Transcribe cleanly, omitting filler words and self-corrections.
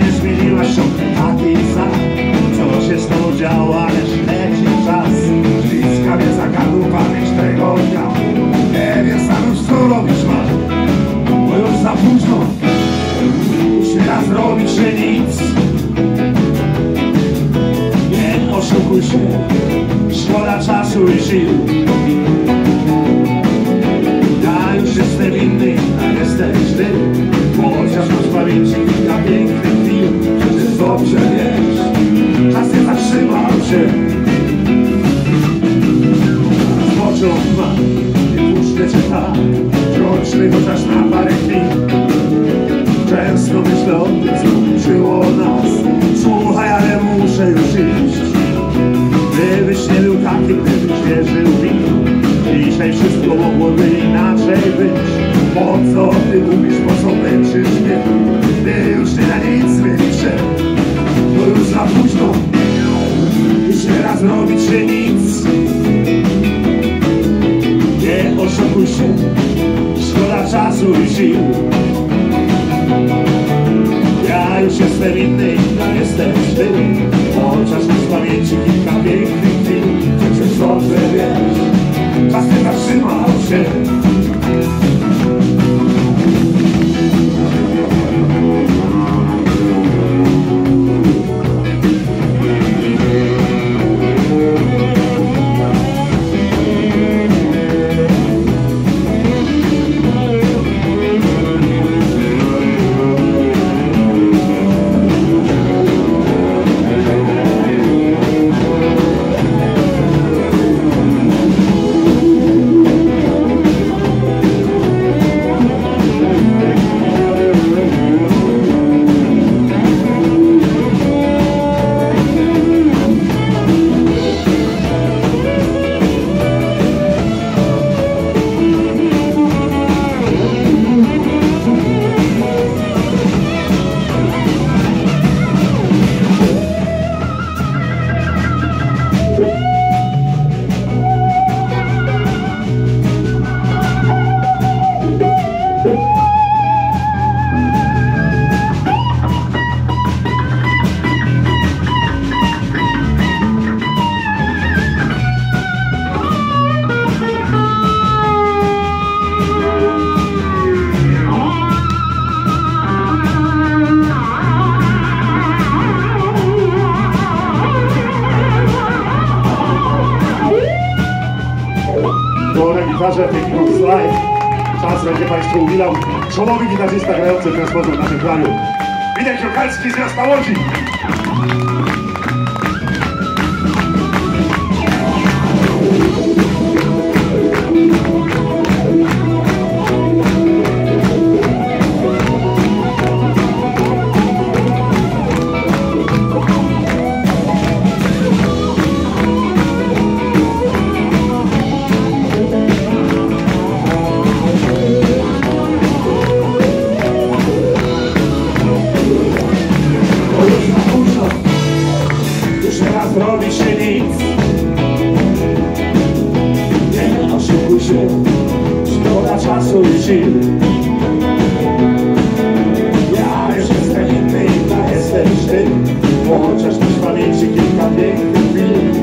nie zmieniłaś, ciągle taki sam. Co się z tobą działo, ależ leci czas. Śliska mnie zagadł pamięć tego dnia. Nie wiem sam już co robisz masz, bo już za późno. Już teraz robić się nic. Nie oszukuj się, szkoda czasu i sił. Ja już jestem inny, a jesteś ty. Chociaż masz w pamięci kilka pięknych chwil. Przecież dobrze wiesz, czas nie zatrzymał się. Pociąg ma, nie puszczę cię tak. Kroczmy chociaż na parę chwil. Często myślę o tym, co uczyło nas. Słuchaj, ale muszę już iść. Gdybyś nie był taki, gdybyś wierzył mi, dzisiaj wszystko mogłoby inaczej być. Po co ty mówisz, po co męczysz mnie, gdy już nie na nic zmienisz się? Bo już za późno, już teraz robić się nic. Nie oszukuj się, szkoda czasu i sił. Ja już jestem inny, a jesteś ty. Chociaż masz w pamięci kilka pięknych chwil. Przecież dobrze wiesz, czas nie zatrzymał się. Na gitarze Techniką Slide czas będzie Państwu umilał czołowy gitarzysta grający w ten sposób w naszym kraju. Witek Szukalski z miasta Łodzi. Robi się nic. Nie oszukuj się, szkoda czasu i sił. Ja już jestem inny, a jesteś ty. Chociaż masz w pamięci kilka pięknych chwil.